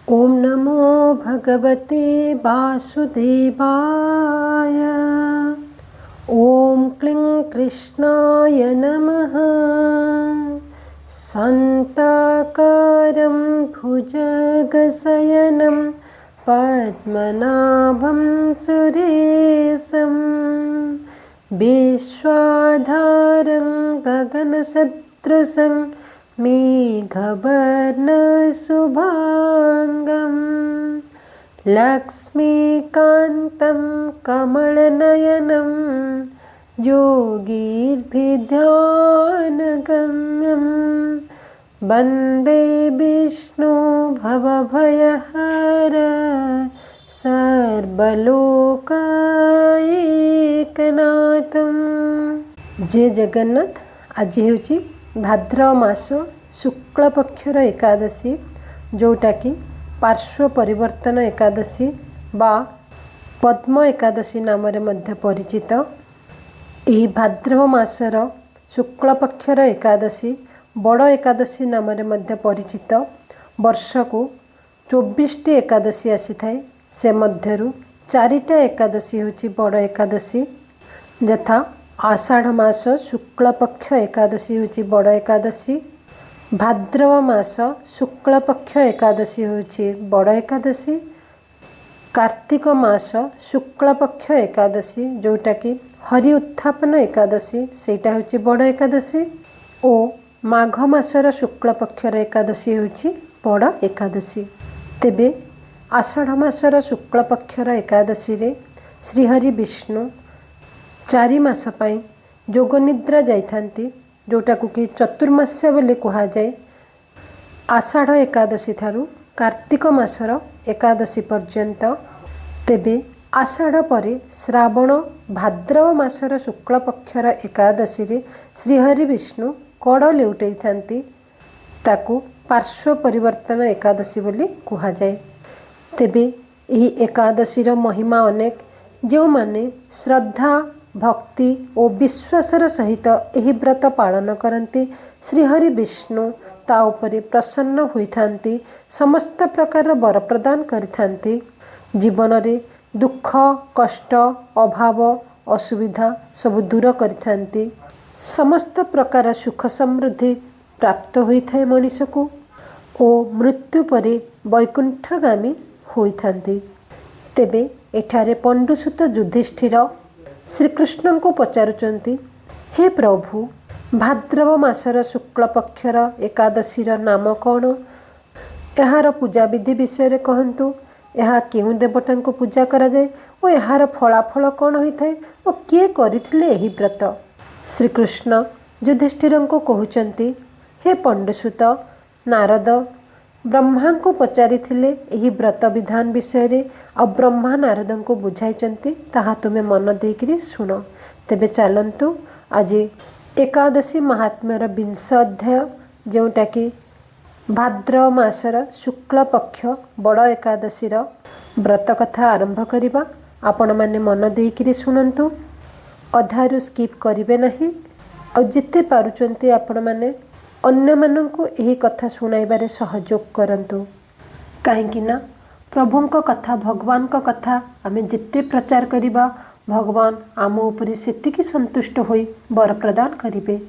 ओम नमो भगवते वासुदेवाय। ओम क्लीं कृष्णाय नमः। शान्ताकारं भुजगशयनं पद्मनाभं सुरेशं विश्वाधारं गगनसदृशं मेघवर्णशुभाङ्गं लक्ष्मीकान्तं कमलनयनं योगीर्भिध्यानगम्यं वन्दे विष्णु भवभयहर सर्वलोकैकनाथं। जय जगन्नाथ। आज हेउची भाद्रव मास शुक्ल पक्षर एकादशी, जोटा कि पार्श्व परिवर्तन एकादशी बा पद्म एकादशी नाम मध्य परिचित। यही भाद्रव मासर शुक्ल पक्षर एकादशी बड़ एकादशी नाम मध्य परिचित। वर्ष को 24टी एकादशी आसी थाए, से मध्यरु 4टा एकादशी होची बड़ एकादशी, यथा आषाढ़ मास शुक्ल पक्ष एकादशी होची बड़ एकादशी, भाद्रव मास शुक्ल पक्ष एकादशी होची बड़ एकादशी, कार्तिक मास शुक्ल पक्ष एकादशी जोटा कि हरि उत्थापन एकादशी सेटा होची बड़ एकादशी, और माघ मासर शुक्ल पक्षर एकादशी होची बड़ एकादशी। तेबे आषाढ़ मासर शुक्ल पक्षर एकादशी रे श्रीहरि विष्णु 4 मास पाई जोगनिद्रा जाइथांती, जोटा को कि चतुर्मास्य बोली कहा जाए। आषाढ़ एकादशी थारु कार्तिक मासर एकादशी पर्यंत। तेबे आषाढ़ परे श्रावण भाद्रव मासर शुक्ल पक्षर एकादशी रे श्रीहरि विष्णु कड़ लेउटै थांती, ताकू पार्श्व परिवर्तन एकादशी बोली कहा जाए। तेबे यही एकादशीर महिमा अनेक। जो माने श्रद्धा भक्ति और विश्वासर सहित यही व्रत पालन करती, श्रीहरि विष्णु ता उपरे प्रसन्न होइथांती, समस्त प्रकार वर प्रदान करिथांती, जीवन रे दुख कष्ट अभाव असुविधा सब दूर करिथांती, समस्त प्रकार सुख समृद्धि प्राप्त होइथाए मनीष को, और मृत्यु परे वैकुंठगामी होइथांती। तेबे एठारे पंडुसुत युधिष्ठिर श्रीकृष्ण को पचारुचंती, हे प्रभु भाद्रव मासर शुक्ल पक्षर एकादशीर नाम कौन? यार पूजा विधि विषय कहतु। यह केउं देवता को पूजा करा जाए और यार फलाफल कौन होता है और किए करथिले एही व्रत? श्रीकृष्ण युधिष्ठिर को कहउचंती, हे पंडुसुत, नारद ब्रह्मा को पचारि एही व्रत विधान विषय रे, आ ब्रह्मा नारद को बुझाइचंती, ताहा तुमे मन देकरी सुन। तेबे चलंतु आज एकादशी महात्म्यर 20 अध्याय, जोटा कि भाद्रव मासर शुक्ल पक्ष बड़ एकादशीर व्रत कथा आरंभ करिबा। आपण माने मन देकरी सुनंतु, अधारु स्किप करिवे नहीं, और जिते पारुचंती आपण माने अन्य मानंकु यही कथा सुनाइबारे सहयोग करंतु। काहेकि ना प्रभुंक कथा भगवान का कथा आमे जिते प्रचार करिबा, भगवान आम उपरे सेतिकी संतुष्ट होई वर प्रदान करिवे।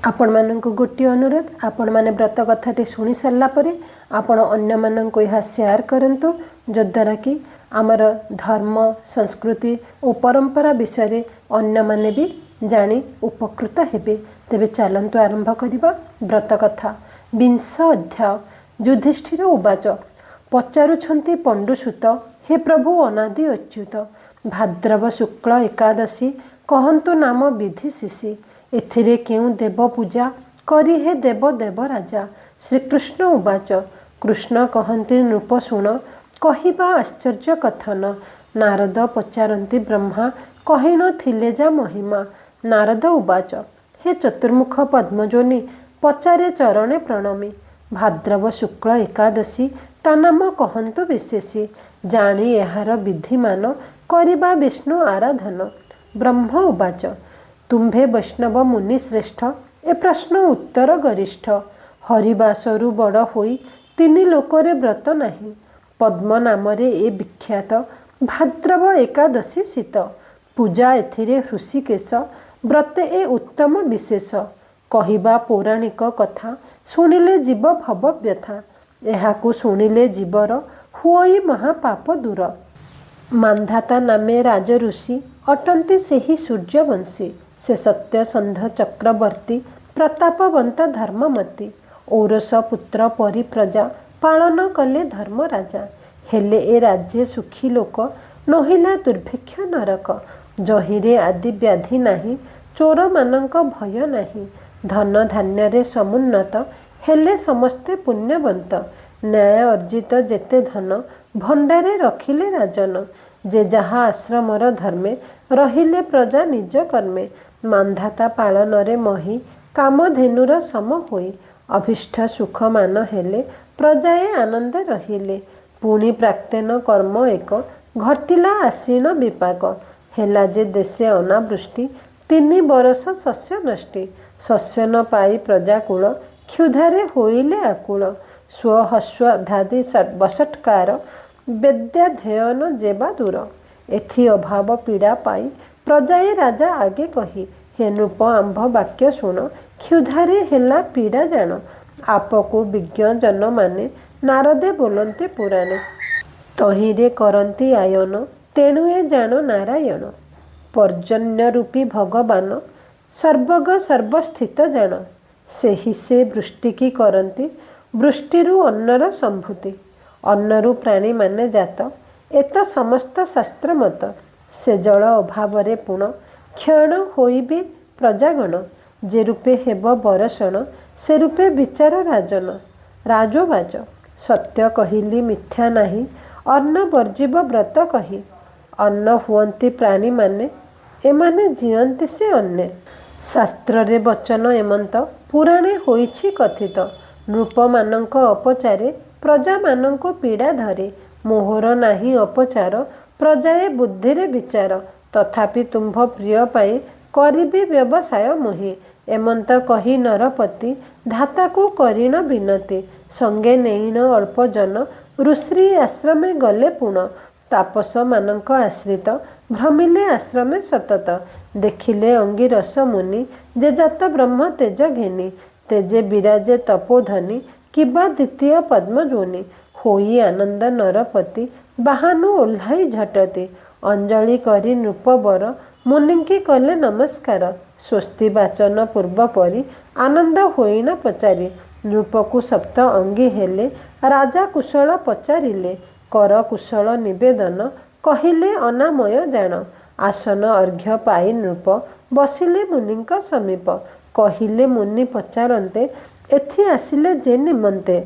आपण मानंकु गोटे अनुरोध, आपण माने व्रत कथाटी सुनी सारला परे आपण अन्य मानंकु यह शेयर करंतु, जद्वारा कि आमर धर्म संस्कृति और परंपरा विषय अन्य माने भी जानी उपकृत हेबे। तेबे चलंतु आरंभ करिबा व्रत कथा। 20 अध्याय। युधिष्ठिर उवाच, पचारुछंती पंडुसुत, हे प्रभु अनादि अच्युत, भाद्रव शुक्ल एकादशी कहंतु नाम विधि शिशि, एथिरे केउ देव पूजा करी हे देव देव राजा? श्रीकृष्ण उवाच, कृष्ण कहंती नृप शुण, कहिबा आश्चर्य कथन, नारद पचारंती ब्रह्मा, कहि न थिले जा महिमा। नारद उवाच, हे चतुर्मुख पद्मजोनि, पचारे चरणे प्रणमी, भाद्रव शुक्ल एकादशी ता नाम कहंतु विशेषी, जानी एहार विधिमान करिबा विष्णु आराधन। ब्रह्म उवाच, तुम्भे वैष्णव मुनि श्रेष्ठ, ए प्रश्न उत्तर गरिष्ठ, हरिबासरु बड़ होई ତିନି ଲୋକରେ ବ୍ରତ ନାହିଁ। ପଦ୍ମ ନାମରେ ଏ ବିଖ୍ୟାତ ଭାଦ୍ରବ ଏକାଦଶୀ ଶୀତ। ପୂଜା ଏଥିରେ ହୃଷିକେଶ, ବ୍ରତେ ଏ ଉତ୍ତମ ବିଶେଷ। କହିବା ପୌରାଣିକ କଥା, ଶୁଣିଲେ ଯିବ ଭବ ବ୍ୟଥା। ଏହାକୁ ଶୁଣିଲେ ଜୀବର ହୁଅଇ ମହାପାପ ଦୂର। ମାନ୍ଧାତା ନାମେ ରାଜଋଷି, ଅଟନ୍ତି ସେହି ସୂର୍ଯ୍ୟବଂଶୀ। ସେ ସତ୍ୟସନ୍ଧ ଚକ୍ରବର୍ତ୍ତୀ, ପ୍ରତାପବନ୍ତ ଧର୍ମମତୀ। ଔରସ ପୁତ୍ର ପରି ପ୍ରଜା, ପାଳନ କଲେ ଧର୍ମ ରାଜା। ହେଲେ ଏ ରାଜ୍ୟେ ସୁଖୀ ଲୋକ, ନୋହିଲା ଦୁର୍ଭିକ୍ଷ ନରକ। ଯହିଁରେ ଆଦି ବ୍ୟାଧି ନାହିଁ, ଚୋରମାନଙ୍କ ଭୟ ନାହିଁ। ଧନ ଧାନ୍ୟରେ ସମୁନ୍ନତ, ହେଲେ ସମସ୍ତେ ପୁଣ୍ୟବନ୍ତ। ନ୍ୟାୟ ଅର୍ଜିତ ଯେତେ ଧନ, ଭଣ୍ଡାରେ ରଖିଲେ ରାଜନ। ଯେ ଯାହା ଆଶ୍ରମର ଧର୍ମେ, ରହିଲେ ପ୍ରଜା ନିଜ କର୍ମେ। ମାନ୍ଧାତା ପାଳନରେ ମହି, କାମଧେନୁର ସମ ହୋଇ। ଅଭୀଷ୍ଟ ସୁଖମାନ ହେଲେ, ପ୍ରଜାଏ ଆନନ୍ଦ ରହିଲେ। ପୁଣି ପ୍ରାକ୍ତେନ କର୍ମ ଏକ, ଘଟିଲା ଆଶ୍ବିନ ବିପାକ। ହେଲା ଯେ ଦେଶେ ଅନାବୃଷ୍ଟି, 3 ବରଷ ଶସ୍ୟ ନଷ୍ଟି। ଶସ୍ୟ ନ ପାଇ ପ୍ରଜାକୁଳ, କ୍ଷୁଧାରେ ହୋଇଲେ ଆକୁଳ। ସ୍ୱହସ୍ୱାଧାଦି ବସତ୍କାର, ବେଦ୍ୟାଧ୍ୟୟନ ଯେବା ଦୂର। ଏଥି ଅଭାବ ପୀଡ଼ା ପାଇ, ପ୍ରଜାଏ ରାଜା ଆଗେ କହି। ହେ ନୃପ ଆମ୍ଭ ବାକ୍ୟ ଶୁଣ, କ୍ଷୁଧାରେ ହେଲା ପୀଡ଼ା ଜାଣ। ଆପକୁ ବିଜ୍ଞ ଜନମାନେ, ନାରଦେ ବୋଲନ୍ତି ପୁରାଣେ। ତହିଁରେ କରନ୍ତି ଆୟନ, ତେଣୁ ଏ ଜାଣ ନାରାୟଣ। ପର୍ଜନ୍ୟରୂପୀ ଭଗବାନ, ସର୍ବଗ ସର୍ବସ୍ଥିତ ଜାଣ। ସେହି ସେ ବୃଷ୍ଟିକି କରନ୍ତି, ବୃଷ୍ଟିରୁ ଅନ୍ନର ସମ୍ଭୂତି। ଅନ୍ନରୁ ପ୍ରାଣୀମାନେ ଜାତ, ଏତ ସମସ୍ତ ଶାସ୍ତ୍ର ମତ। ସେ ଜଳ ଅଭାବରେ ପୁଣ, କ୍ଷଣ ହୋଇବେ ପ୍ରଜାଗଣ। ଯେ ରୂପେ ହେବ ବରଷଣ, ସେ ରୂପେ ବିଚାର ରାଜନ। ରାଜବାଜ ସତ୍ୟ କହିଲି ମିଥ୍ୟା ନାହିଁ, ଅନ୍ନ ବର୍ଜିବ ବ୍ରତ କହି। ଅନ୍ନ ହୁଅନ୍ତି ପ୍ରାଣୀମାନେ, ଏମାନେ ଜିଅନ୍ତି ସେ ଅନ୍ନେ। ଶାସ୍ତ୍ରରେ ବଚନ ଏମନ୍ତ, ପୁରାଣେ ହୋଇଛି କଥିତ। ନୃପମାନଙ୍କ ଅପଚାରେ, ପ୍ରଜାମାନଙ୍କୁ ପୀଡ଼ା ଧରେ। ମୋହର ନାହିଁ ଅପଚାର, ପ୍ରଜାଏ ବୁଦ୍ଧିରେ ବିଚାର। ତଥାପି ତୁମ୍ଭ ପ୍ରିୟ ପାଇଁ, କରିବି ବ୍ୟବସାୟ ମୋହି। ଏମନ୍ତ କହି ନରପତି, ଧାତାକୁ କରିଣ ବିନତି। ସଙ୍ଗେ ନେଇଣ ଅଳ୍ପ ଜନ, ଋଷି ଆଶ୍ରମେ ଗଲେ ପୁଣ। ତାପସମାନଙ୍କ ଆଶ୍ରିତ, ଭ୍ରମିଲେ ଆଶ୍ରମେ ସତତ। ଦେଖିଲେ ଅଙ୍ଗିରସ ମୁନି, ଯେ ଜାତ ବ୍ରହ୍ମ ତେଜ ଘେନି। ତେଜେ ବିରାଜେ ତପୋଧନି, କିବା ଦ୍ୱିତୀୟ ପଦ୍ମଯୋନି। ହୋଇ ଆନନ୍ଦ ନରପତି, ବାହାନୁ ଓହ୍ଲାଇ ଝଟତି। ଅଞ୍ଜଳି କରି ନୃପବର, ମୁନିଙ୍କି କଲେ ନମସ୍କାର। ସ୍ୱସ୍ତି ବାଚନ ପୂର୍ବ ପରି, ଆନନ୍ଦ ହୋଇଣ ପଚାରି। ନୃପକୁ ସପ୍ତ ଅଙ୍ଗୀ ହେଲେ, ରାଜା କୁଶଳ ପଚାରିଲେ। କର କୁଶଳ ନିବେଦନ, କହିଲେ ଅନାମୟ ଜାଣ। ଆସନ ଅର୍ଘ୍ୟ ପାଇ ନୃପ, ବସିଲେ ମୁନିଙ୍କ ସମୀପ। କହିଲେ ମୁନି ପଚାରନ୍ତେ, ଏଥି ଆସିଲେ ଯେ ନିମନ୍ତେ।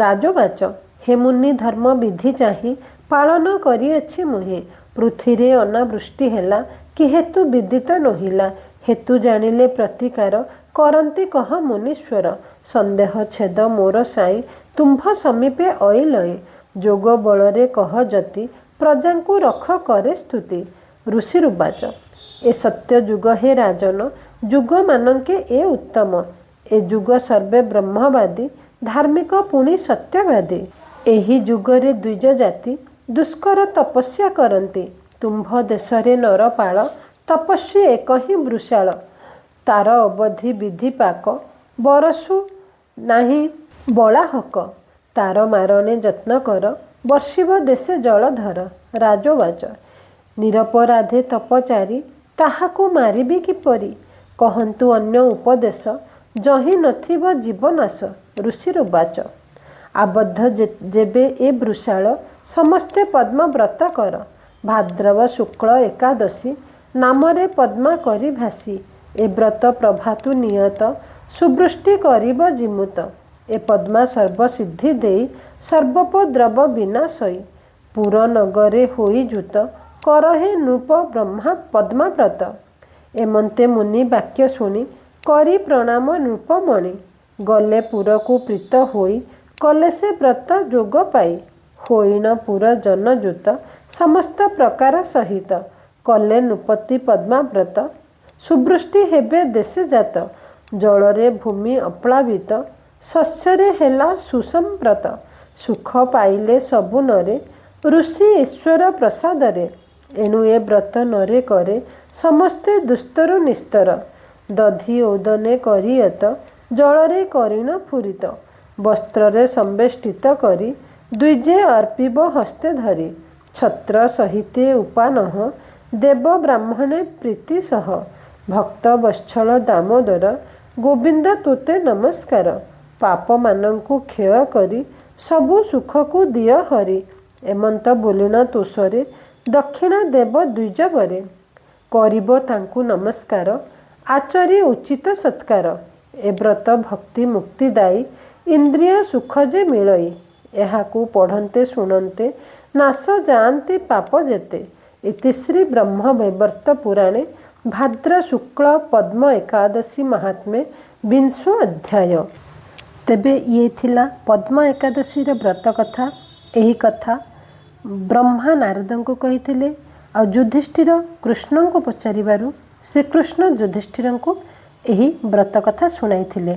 ରାଜବାଚ ହେ ମୁନି ଧର୍ମ ବିଧି ଚାହିଁ, ପାଳନ କରିଅଛି ମୁହିଁ। ପୃଥିରେ ଅନାବୃଷ୍ଟି ହେଲା, କି ହେତୁ ବିଦିତ ନୋହିଲା। ହେତୁ ଜାଣିଲେ ପ୍ରତିକାର, କରନ୍ତି କହ ମୁନୀଶ୍ୱର। ସନ୍ଦେହ ଛେଦ ମୋର ସାଇଁ, ତୁମ୍ଭ ସମୀପେ ଅଇଲଇଁ। ଯୋଗ ବଳରେ କହ ଯତି, ପ୍ରଜାଙ୍କୁ ରଖ କରେ ସ୍ତୁତି। ଋଷିରୁବାଚ ଏ ସତ୍ୟ ଯୁଗ ହେ ରାଜନ, ଯୁଗମାନଙ୍କେ ଏ ଉତ୍ତମ। ଏ ଯୁଗ ସର୍ବେ ବ୍ରହ୍ମବାଦୀ, ଧାର୍ମିକ ପୁଣି ସତ୍ୟବାଦୀ। ଏହି ଯୁଗରେ ଦ୍ୱିଜ ଜାତି, ଦୁଷ୍କର ତପସ୍ୟା କରନ୍ତି। ତୁମ୍ଭ ଦେଶରେ ନରପାଳ, ତପସ୍ୱୀ ଏକ ହିଁ ବୃଷାଳ। ତାର ଅବଧି ବିଧି ପାକ, ବରଷୁ ନାହିଁ ବଳାହକ। ତାର ମାରଣେ ଯତ୍ନ କର, ବର୍ଷିବ ଦେଶେ ଜଳଧର। ରାଜବାଚ ନିରପରାଧେ ତପଚାରି, ତାହାକୁ ମାରିବି କିପରି। କହନ୍ତୁ ଅନ୍ୟ ଉପଦେଶ, ଯହିଁ ନଥିବ ଜୀବନାଶ। ଋଷିରୁବାଚ ଆବଦ୍ଧ ଯେବେ ଏ ବୃଷାଳ, ସମସ୍ତେ ପଦ୍ମ ବ୍ରତ କର। ଭାଦ୍ରବ ଶୁକ୍ଳ ଏକାଦଶୀ, ନାମରେ ପଦ୍ମା କରି ଭାସି। ଏ ବ୍ରତ ପ୍ରଭାତୁ ନିୟତ, ସୁବୃଷ୍ଟି କରିବ ଜିମୁତ। ଏ ପଦ୍ମା ସର୍ବସିଦ୍ଧି ଦେଇ, ସର୍ବୋପଦ୍ରବ ବିନାଶଇ। ପୁର ନଗରେ ହୋଇ ଯୁତ, କରହେ ନୃପ ବ୍ରହ୍ମା ପଦ୍ମାବ୍ରତ। ଏମନ୍ତେ ମୁନି ବାକ୍ୟ ଶୁଣି, କରି ପ୍ରଣାମ ନୃପମଣି। ଗଲେ ପୁରକୁ ପ୍ରୀତ ହୋଇ, କଲେ ସେ ବ୍ରତ ଯୋଗ ପାଇ। ହୋଇଣ ପୁର ଜନଯୁତ, ସମସ୍ତ ପ୍ରକାର ସହିତ। କଲେ ନୃପତି ପଦ୍ମାବ୍ରତ, ସୁବୃଷ୍ଟି ହେବେ ଦେଶେ ଜାତ। ଜଳରେ ଭୂମି ଅପ୍ଳାବିତ, ଶସ୍ୟରେ ହେଲା ସୁସମ୍ପ୍ରତ। ସୁଖ ପାଇଲେ ସବୁ ନରେ, ଋଷି ଈଶ୍ୱର ପ୍ରସାଦରେ। ଏଣୁ ଏ ବ୍ରତ ନରେ କରେ, ସମସ୍ତେ ଦୁସ୍ତର ନିସ୍ତର। ଦଧି ଓଦନେ କରିୟତ, ଜଳରେ କରିଣ ଫୁରିତ। ବସ୍ତ୍ରରେ ସମ୍ବେଷ୍ଟିତ କରି, ଦ୍ୱିଜେ ଅର୍ପିବ ହସ୍ତେ ଧରି। ଛତ୍ର ସହିତେ ଉପାନଃ, ଦେବ ବ୍ରାହ୍ମଣେ ପ୍ରୀତି ସହ। ଭକ୍ତ ବତ୍ସଳ ଦାମୋଦର, ଗୋବିନ୍ଦ ତୋତେ ନମସ୍କାର। ପାପମାନଙ୍କୁ କ୍ଷୟ କରି, ସବୁ ସୁଖକୁ ଦିଅ ହରି। ଏମନ୍ତ ବୋଲିଣ ତୋଷରେ, ଦକ୍ଷିଣା ଦେବ ଦ୍ୱିଜବରେ। କରିବ ତାଙ୍କୁ ନମସ୍କାର, ଆଚରି ଉଚିତ ସତ୍କାର। ଏ ବ୍ରତ ଭକ୍ତି ମୁକ୍ତି ଦାୟୀ, ଇନ୍ଦ୍ରିୟ ସୁଖ ଯେ ମିଳଇ। ଏହାକୁ ପଢ଼ନ୍ତେ ଶୁଣନ୍ତେ, ନାଶ ଯାଆନ୍ତି ପାପ ଯେତେ। ଇତିଶ୍ରୀ ବ୍ରହ୍ମ ବୈବର୍ତ ପୁରାଣେ, ଭାଦ୍ର ଶୁକ୍ଳ ପଦ୍ମ ଏକାଦଶୀ ମାହାତ୍ମ୍ୟେ ବିଂଶ ଅଧ୍ୟାୟ। ତେବେ ଇଏ ଥିଲା ପଦ୍ମ ଏକାଦଶୀର ବ୍ରତ କଥା। ଏହି କଥା ବ୍ରହ୍ମା ନାରଦଙ୍କୁ କହିଥିଲେ। ଆଉ ଯୁଧିଷ୍ଠିର କୃଷ୍ଣଙ୍କୁ ପଚାରିବାରୁ ଶ୍ରୀକୃଷ୍ଣ ଯୁଧିଷ୍ଠିରଙ୍କୁ ଏହି ବ୍ରତ କଥା ଶୁଣାଇଥିଲେ।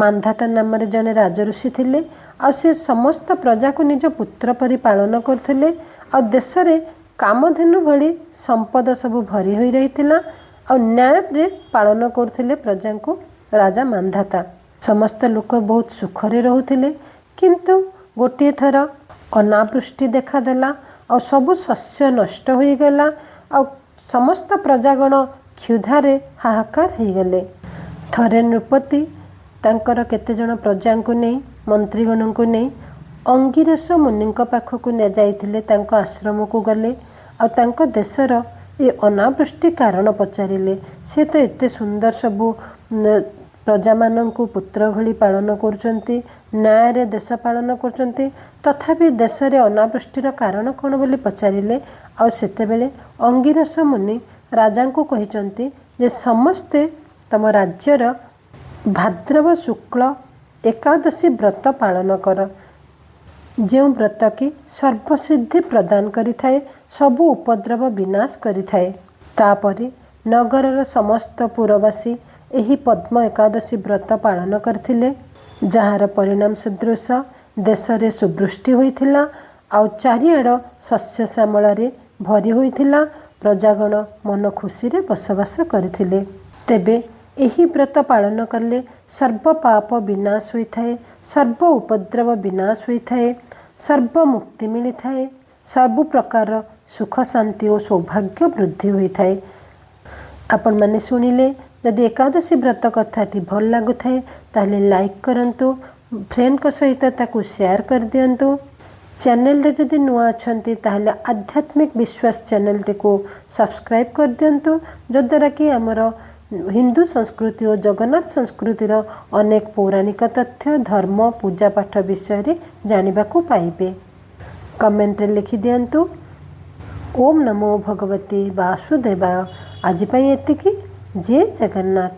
ମାନ୍ଧାତା ନାମରେ ଜଣେ ରାଜଋଷି ଥିଲେ। ଆଉ ସେ ସମସ୍ତ ପ୍ରଜାକୁ ନିଜ ପୁତ୍ର ପରି ପାଳନ କରୁଥିଲେ। ଆଉ ଦେଶରେ କାମଧେନୁ ଭଳି ସମ୍ପଦ ସବୁ ଭରି ହୋଇ ରହିଥିଲା। ଆଉ ନ୍ୟାୟରେ ପାଳନ କରୁଥିଲେ ପ୍ରଜାଙ୍କୁ ରାଜା ମାନ୍ଧାତା। ସମସ୍ତ ଲୋକ ବହୁତ ସୁଖରେ ରହୁଥିଲେ। କିନ୍ତୁ ଗୋଟିଏ ଥର ଅନାବୃଷ୍ଟି ଦେଖାଦେଲା। ଆଉ ସବୁ ଶସ୍ୟ ନଷ୍ଟ ହୋଇଗଲା। ଆଉ ସମସ୍ତ ପ୍ରଜାଗଣ କ୍ଷୁଧାରେ ହାହାକାର ହୋଇଗଲେ। ଥରେ ନୃପତି ତାଙ୍କର କେତେଜଣ ପ୍ରଜାଙ୍କୁ ନେଇ, ମନ୍ତ୍ରୀଗଣଙ୍କୁ ନେଇ ଅଙ୍ଗିରସ ମୁନିଙ୍କ ପାଖକୁ ଯାଇଥିଲେ। ତାଙ୍କ ଆଶ୍ରମକୁ ଗଲେ। ଆଉ ତାଙ୍କ ଦେଶର ଏ ଅନାବୃଷ୍ଟି କାରଣ ପଚାରିଲେ। ସେ ତ ଏତେ ସୁନ୍ଦର ସବୁ ପ୍ରଜାମାନଙ୍କୁ ପୁତ୍ର ଭଳି ପାଳନ କରୁଛନ୍ତି, ନ୍ୟାୟରେ ଦେଶ ପାଳନ କରୁଛନ୍ତି, ତଥାପି ଦେଶରେ ଅନାବୃଷ୍ଟିର କାରଣ କ'ଣ ବୋଲି ପଚାରିଲେ। ଆଉ ସେତେବେଳେ ଅଙ୍ଗିରସ ମୁନି ରାଜାଙ୍କୁ କହିଛନ୍ତି ଯେ ସମସ୍ତେ ତମ ରାଜ୍ୟର ଭାଦ୍ରବ ଶୁକ୍ଳ ଏକାଦଶୀ ବ୍ରତ ପାଳନ କର, ଯେଉଁ ବ୍ରତ କି ସର୍ବସିଦ୍ଧି ପ୍ରଦାନ କରିଥାଏ, ସବୁ ଉପଦ୍ରବ ବିନାଶ କରିଥାଏ। ତାପରେ ନଗରର ସମସ୍ତ ପୁରବାସୀ ଏହି ପଦ୍ମ ଏକାଦଶୀ ବ୍ରତ ପାଳନ କରିଥିଲେ, ଯାହାର ପରିଣାମ ସଦୃଶ ଦେଶରେ ସୁବୃଷ୍ଟି ହୋଇଥିଲା। ଆଉ ଚାରିଆଡ଼ ଶସ୍ୟ ଶ୍ୟାମଳରେ ଭରି ହୋଇଥିଲା। ପ୍ରଜାଗଣ ମନ ଖୁସିରେ ବସବାସ କରିଥିଲେ। ତେବେ ଏହି ବ୍ରତ ପାଳନ କଲେ ସର୍ବ ପାପ ବିନାଶ ହୋଇଥାଏ, ସର୍ବ ଉପଦ୍ରବ ବିନାଶ ହୋଇଥାଏ, ସର୍ବ ମୁକ୍ତି ମିଳିଥାଏ, ସବୁ ପ୍ରକାର ସୁଖ ଶାନ୍ତି ଓ ସୌଭାଗ୍ୟ ବୃଦ୍ଧି ହୋଇଥାଏ। ଆପଣମାନେ ଶୁଣିଲେ, ଯଦି ଏକାଦଶୀ ବ୍ରତ କଥାଟି ଭଲ ଲାଗୁଥାଏ ତାହେଲେ ଲାଇକ୍ କରନ୍ତୁ, ଫ୍ରେଣ୍ଡଙ୍କ ସହିତ ତାକୁ ସେୟାର କରିଦିଅନ୍ତୁ। ଚ୍ୟାନେଲରେ ଯଦି ନୂଆ ଅଛନ୍ତି ତାହେଲେ ଆଧ୍ୟାତ୍ମିକ ବିଶ୍ୱାସ ଚ୍ୟାନେଲଟିକୁ ସବସ୍କ୍ରାଇବ୍ କରିଦିଅନ୍ତୁ, ଯଦ୍ୱାରା କି ଆମର ହିନ୍ଦୁ ସଂସ୍କୃତି ଓ ଜଗନ୍ନାଥ ସଂସ୍କୃତିର ଅନେକ ପୌରାଣିକ ତଥ୍ୟ, ଧର୍ମ, ପୂଜାପାଠ ବିଷୟରେ ଜାଣିବାକୁ ପାଇବେ। କମେଣ୍ଟରେ ଲେଖିଦିଅନ୍ତୁ। ଓମ୍ ନମୋ ଭଗବତେ ବାସୁଦେବାୟ। ଆଜି ପାଇଁ ଏତିକି। ଜୟ ଜଗନ୍ନାଥ।